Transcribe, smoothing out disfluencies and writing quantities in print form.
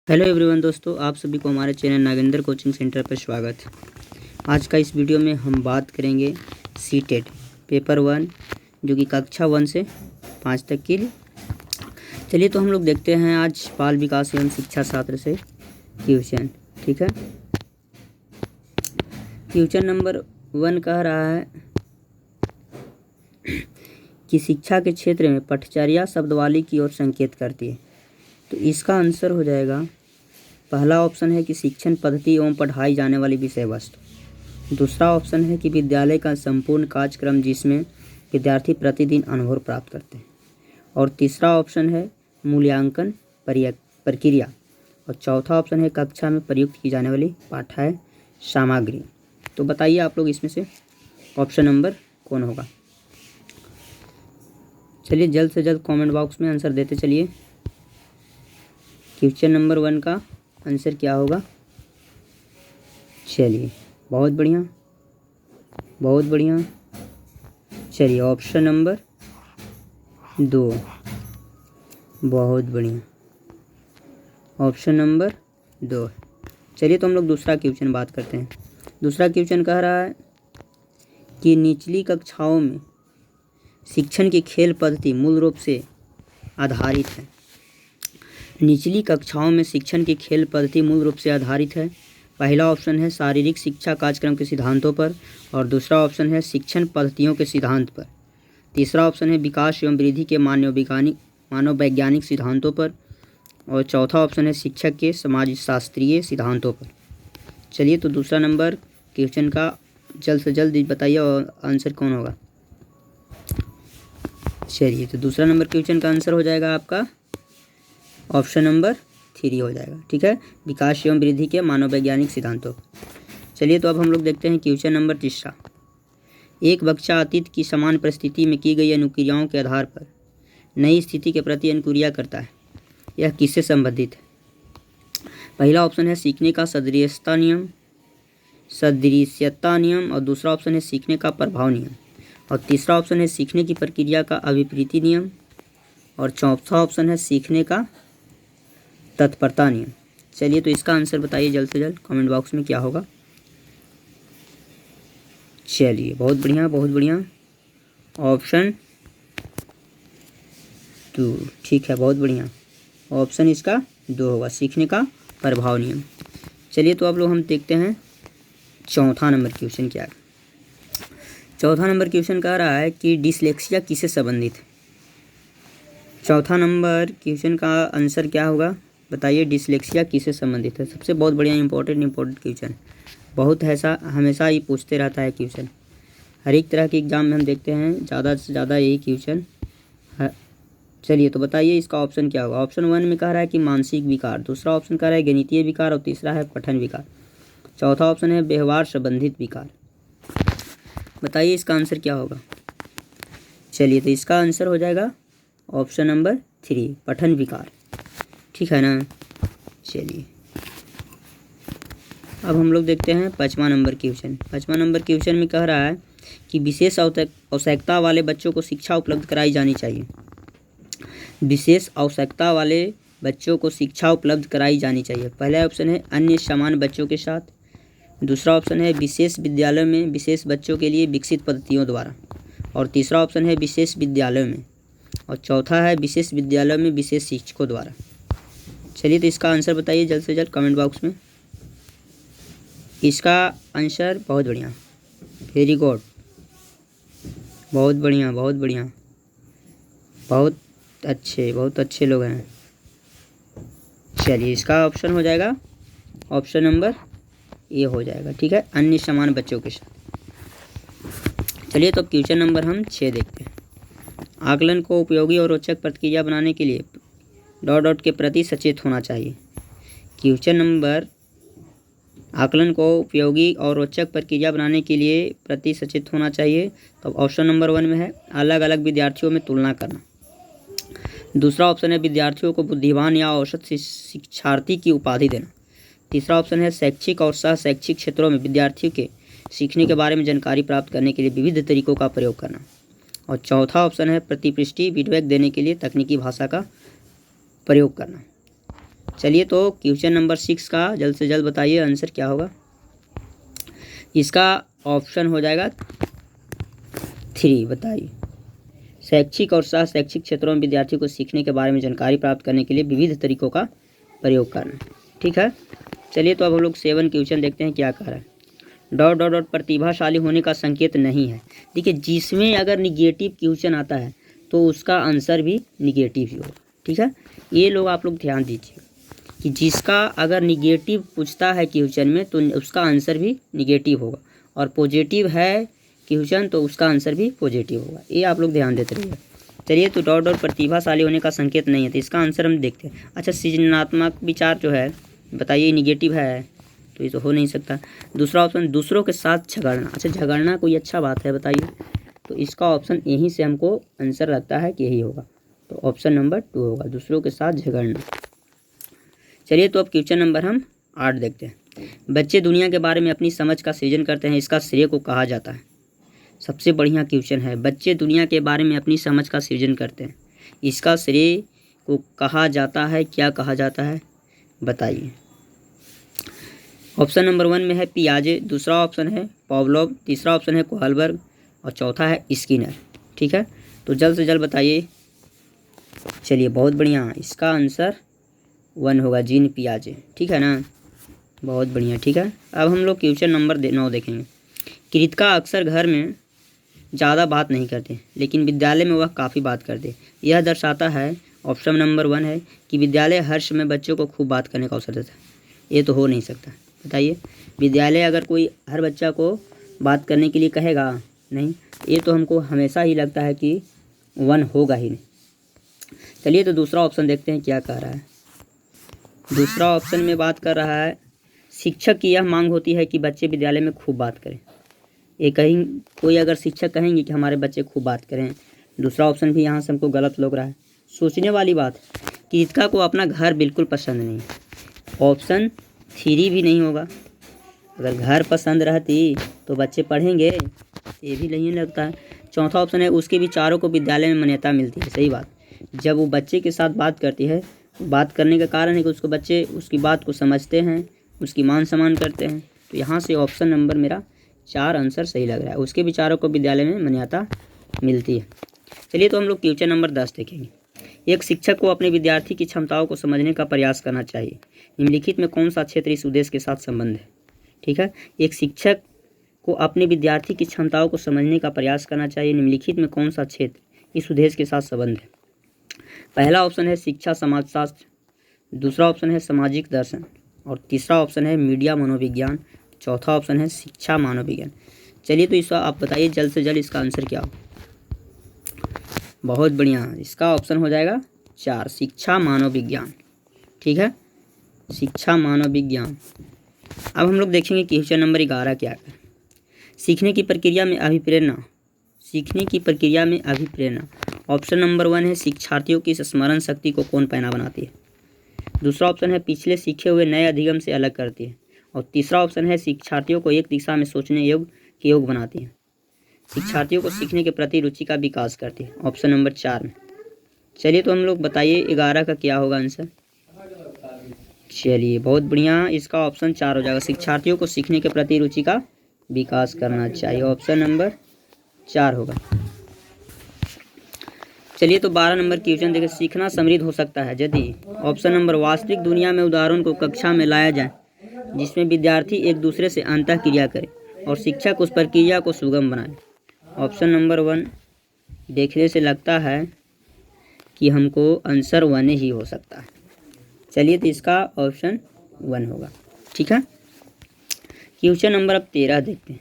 Hello everyone दोस्तों, आप सभी को हमारे चैनल नागेंद्र कोचिंग सेंटर पर स्वागत है। आज का इस वीडियो में हम बात करेंगे सीटेट पेपर 1 जो कि कक्षा 1 से 5 तक के लिए। चलिए तो हम लोग देखते हैं आज बाल विकास एवं शिक्षा शास्त्र से क्वेश्चन। ठीक है, क्वेश्चन नंबर 1 कह रहा है कि शिक्षा के क्षेत्र में पठचर्या शब्दावली की ओर संकेत करती है। तो इसका आंसर हो जाएगा, पहला ऑप्शन है कि शिक्षण पद्धति एवं पढ़ाई जाने वाली विषय वस्तु। दूसरा ऑप्शन है कि विद्यालय का संपूर्ण कार्यक्रम जिसमें विद्यार्थी प्रतिदिन अनुभव प्राप्त करते हैं। और तीसरा ऑप्शन है मूल्यांकन प्रक्रिया। और चौथा ऑप्शन है कक्षा में प्रयुक्त की जाने वाली पाठ्य सामग्री। तो बताइए आप लोग इसमें से ऑप्शन नंबर कौन होगा। चलिए जल्द से जल्द कमेंट बॉक्स में आंसर देते चलिए। क्वेश्चन नंबर 1 का आंसर क्या होगा। चलिए बहुत बढ़िया, बहुत बढ़िया। चलिए ऑप्शन नंबर 2, बहुत बढ़िया, ऑप्शन नंबर 2। चलिए तो हम लोग दूसरा क्वेश्चन बात करते हैं। दूसरा क्वेश्चन कह रहा है कि निचली कक्षाओं में शिक्षण की खेल पद्धति मूल रूप से आधारित है। निचली कक्षाओं में शिक्षण की खेल पद्धति मूल रूप से आधारित है। पहला ऑप्शन है शारीरिक शिक्षा कार्यक्रम के सिद्धांतों पर, और दूसरा ऑप्शन है शिक्षण पद्धतियों के सिद्धांत पर। तीसरा ऑप्शन है विकास एवं वृद्धि के मानववैज्ञानिक सिद्धांतों पर, और चौथा ऑप्शन है शिक्षक के समाजशास्त्रीय सिद्धांतों पर। चलिए तो दूसरा नंबर क्वेश्चन का जल्द से जल्द बताइए और आंसर कौन होगा। चलिए तो दूसरा नंबर क्वेश्चन का आंसर हो जाएगा आपका ऑप्शन नंबर 3 हो जाएगा। ठीक है, विकास एवं वृद्धि के मानववैज्ञानिक सिद्धांतों। चलिए तो अब हम लोग देखते हैं क्वेश्चन नंबर 3। एक बच्चा अतीत की समान परिस्थिति में की गई अनुक्रियाओं के आधार पर नई स्थिति के प्रति अनुक्रिया करता है। यह किससे संबंधित है। पहला ऑप्शन है सीखने का सदृश्यता नियम, और दूसरा ऑप्शन है सीखने का प्रभाव नियम, और तीसरा ऑप्शन है सीखने की प्रक्रिया का अभिप्रेति नियम, और चौथा ऑप्शन है सीखने का तत्परता नियम। चलिए तो इसका आंसर बताइए जल्द से जल्द कमेंट बॉक्स में क्या होगा। चलिए बहुत बढ़िया, बहुत बढ़िया, ऑप्शन 2। ठीक है, बहुत बढ़िया, ऑप्शन इसका 2 होगा, सीखने का प्रभाव नियम। चलिए तो अब लोग हम देखते हैं चौथा नंबर क्वेश्चन क्या है। चौथा नंबर क्वेश्चन कह रहा है कि डिसलेक्सिया किससे संबंधित है। चौथा नंबर क्वेश्चन का आंसर क्या होगा बताइए। डिसलेक्सिया किससे संबंधित है। सबसे बहुत बढ़िया इंपॉर्टेंट क्वेश्चन, बहुत ऐसा हमेशा ही पूछते रहता है क्वेश्चन। हर एक तरह के एग्जाम में हम देखते हैं ज़्यादा से ज़्यादा यही क्वेश्चन है। चलिए तो बताइए इसका ऑप्शन क्या होगा। ऑप्शन 1 में कह रहा है कि मानसिक विकार, दूसरा ऑप्शन कह रहा है गणितीय विकार, और तीसरा है पठन विकार, चौथा ऑप्शन है व्यवहार संबंधित विकार। बताइए इसका आंसर क्या होगा। चलिए तो इसका आंसर हो जाएगा ऑप्शन नंबर 3, पठन विकार। ठीक है ना। चलिए अब हम लोग देखते हैं 5वां नंबर क्वेश्चन। 5वां नंबर क्वेश्चन में कह रहा है कि विशेष आवश्यकता वाले बच्चों को शिक्षा उपलब्ध कराई जानी चाहिए। विशेष आवश्यकता वाले बच्चों को शिक्षा उपलब्ध कराई जानी चाहिए। पहला ऑप्शन है अन्य समान बच्चों के साथ, दूसरा ऑप्शन है विशेष विद्यालय में विशेष बच्चों के लिए विकसित पद्धतियों द्वारा, और तीसरा ऑप्शन है विशेष विद्यालय में, और चौथा है विशेष विद्यालय में विशेष शिक्षकों द्वारा। चलिए तो इसका आंसर बताइए जल्द से जल्द कमेंट बॉक्स में। इसका आंसर बहुत बढ़िया, वेरी गुड, बहुत बढ़िया, बहुत बढ़िया, बहुत अच्छे लोग हैं। चलिए इसका ऑप्शन हो जाएगा ऑप्शन नंबर ए हो जाएगा। ठीक है, अन्य समान बच्चों के साथ। चलिए तो क्वेश्चन नंबर हम 6 देखते हैं। आकलन को उपयोगी और रोचक प्रतिक्रिया बनाने के लिए ... के प्रति सचेत होना चाहिए। क्वेश्चन नंबर आकलन को उपयोगी और रोचक प्रक्रिया बनाने के लिए प्रति सचेत होना चाहिए। तो ऑप्शन नंबर 1 में है अलग अलग विद्यार्थियों में तुलना करना, दूसरा ऑप्शन है विद्यार्थियों को बुद्धिमान या औसत शिक्षार्थी की उपाधि देना, तीसरा ऑप्शन है शैक्षिक और सह शैक्षिक क्षेत्रों में विद्यार्थियों के सीखने के बारे में जानकारी प्राप्त करने के लिए विविध तरीकों का प्रयोग करना, और चौथा ऑप्शन है प्रतिपुष्टि फीडबैक देने के लिए तकनीकी भाषा का प्रयोग करना। चलिए तो क्वेश्चन नंबर 6 का जल्द से जल्द बताइए आंसर क्या होगा। इसका ऑप्शन हो जाएगा 3। बताइए। शैक्षिक और सह शैक्षिक क्षेत्रों में विद्यार्थियों को सीखने के बारे में जानकारी प्राप्त करने के लिए विविध तरीकों का प्रयोग करना। ठीक है, चलिए तो अब हम लोग 7 क्वेश्चन देखते हैं क्या कह रहा है। डॉट डॉट डॉट प्रतिभाशाली होने का संकेत नहीं है। देखिए, जिसमें अगर निगेटिव क्वेश्चन आता है तो उसका आंसर भी निगेटिव ही होगा। ठीक है, ये लोग आप लोग ध्यान दीजिए कि जिसका अगर निगेटिव पूछता है क्वेश्चन में तो उसका आंसर भी निगेटिव होगा, और पॉजिटिव है क्वेश्चन तो उसका आंसर भी पॉजिटिव होगा। ये आप लोग ध्यान देते रहिए। चलिए तो डॉट डॉट प्रतिभाशाली होने का संकेत नहीं है, तो इसका आंसर हम देखते हैं। अच्छा, सृजनात्मक विचार जो है बताइए निगेटिव है तो ये तो हो नहीं सकता। दूसरा ऑप्शन दूसरों के साथ झगड़ना। अच्छा, झगड़ना कोई अच्छा बात है बताइए, तो इसका ऑप्शन यहीं से हमको आंसर लगता है कि यही होगा, तो ऑप्शन नंबर 2 होगा, दूसरों के साथ झगड़ना। चलिए तो अब क्वेश्चन नंबर हम 8 देखते हैं। बच्चे दुनिया के बारे में अपनी समझ का सृजन करते हैं, इसका श्रेय को कहा जाता है। सबसे बढ़िया क्वेश्चन है, बच्चे दुनिया के बारे में अपनी समझ का सृजन करते हैं, इसका श्रेय को कहा जाता है, क्या कहा जाता है बताइए। ऑप्शन नंबर 1 में है पियाजे, दूसरा ऑप्शन है पावलोव, तीसरा ऑप्शन है कोहलबर्ग और चौथा है स्किनर। ठीक है, तो जल्द से जल्द बताइए। चलिए बहुत बढ़िया, इसका आंसर 1 होगा, जीन पियाजे। ठीक है ना, बहुत बढ़िया। ठीक है, अब हम लोग क्वेश्चन नंबर 9 देखेंगे। कृतिका अक्सर घर में ज़्यादा बात नहीं करते, लेकिन विद्यालय में वह काफ़ी बात करते। यह दर्शाता है, ऑप्शन नंबर 1 है कि विद्यालय हर समय बच्चों को खूब बात करने का अवसर देता है। ये तो हो नहीं सकता, बताइए। विद्यालय अगर कोई हर बच्चा को बात करने के लिए कहेगा, नहीं, ये तो हमको हमेशा ही लगता है कि 1 होगा ही नहीं। चलिए तो दूसरा ऑप्शन देखते हैं क्या कह रहा है। दूसरा ऑप्शन में बात कर रहा है, शिक्षक की यह मांग होती है कि बच्चे विद्यालय में खूब बात करें। ये कहीं कोई अगर शिक्षक कहेंगे कि हमारे बच्चे खूब बात करें, दूसरा ऑप्शन भी यहाँ से हमको गलत लग रहा है। सोचने वाली बात कि इसका को अपना घर बिल्कुल पसंद नहीं है, ऑप्शन 3 भी नहीं होगा। अगर घर पसंद रहती तो बच्चे पढ़ेंगे, ये भी नहीं लगता है। चौथा ऑप्शन है उसके विचारों को विद्यालय में मान्यता मिलती है। सही बात, जब वो बच्चे के साथ बात करती है, बात करने का कारण है कि उसको बच्चे उसकी बात को समझते हैं, उसकी मान सम्मान करते हैं। तो यहाँ से ऑप्शन नंबर मेरा 4 आंसर सही लग रहा है, उसके विचारों को विद्यालय में मान्यता मिलती है। चलिए तो हम लोग क्वेश्चन नंबर 10 देखेंगे। एक शिक्षक को अपने विद्यार्थी की क्षमताओं को समझने का प्रयास करना चाहिए, निम्नलिखित में कौन सा क्षेत्र इस उद्देश्य के साथ संबंध है। ठीक है, एक शिक्षक को अपने विद्यार्थी की क्षमताओं को समझने का प्रयास करना चाहिए, निम्नलिखित में कौन सा क्षेत्र इस उद्देश्य के साथ संबंध है। पहला ऑप्शन है शिक्षा समाजशास्त्र, दूसरा ऑप्शन है सामाजिक दर्शन और तीसरा ऑप्शन है मीडिया मनोविज्ञान, चौथा ऑप्शन है शिक्षा मानव विज्ञान। चलिए तो इसका आप बताइए जल्द से जल्द इसका आंसर क्या हो। बहुत बढ़िया, इसका ऑप्शन हो जाएगा 4, शिक्षा मानव विज्ञान। ठीक है, शिक्षा मानव विज्ञान। अब हम लोग देखेंगे क्वेश्चन नंबर 11 क्या है। सीखने की प्रक्रिया में अभिप्रेरणा, सीखने की प्रक्रिया में अभिप्रेरणा। ऑप्शन नंबर 1 है शिक्षार्थियों की स्मरण शक्ति को कौन पैना बनाती है, दूसरा ऑप्शन है पिछले सीखे हुए नए अधिगम से अलग करती है और तीसरा ऑप्शन है शिक्षार्थियों को एक दिशा में सोचने योग्य बनाती है, शिक्षार्थियों को सीखने के प्रति रुचि का विकास करती है, ऑप्शन नंबर 4 में। चलिए तो हम लोग बताइए 11 का क्या होगा आंसर। चलिए बहुत बढ़िया, इसका ऑप्शन 4 हो जाएगा, शिक्षार्थियों को सीखने के प्रति रुचि का विकास करना चाहिए, ऑप्शन नंबर 4 होगा। चलिए तो 12 नंबर क्वेश्चन देखिए। सीखना समृद्ध हो सकता है यदि, ऑप्शन नंबर वास्तविक दुनिया में उदाहरण को कक्षा में लाया जाए जिसमें विद्यार्थी एक दूसरे से अंतःक्रिया करे और शिक्षक उस प्रक्रिया को सुगम बनाए, ऑप्शन नंबर 1 देखने से लगता है कि हमको आंसर 1 ही हो सकता है। चलिए तो इसका ऑप्शन 1 होगा। ठीक है, क्वेश्चन नंबर अब 13 देखते हैं।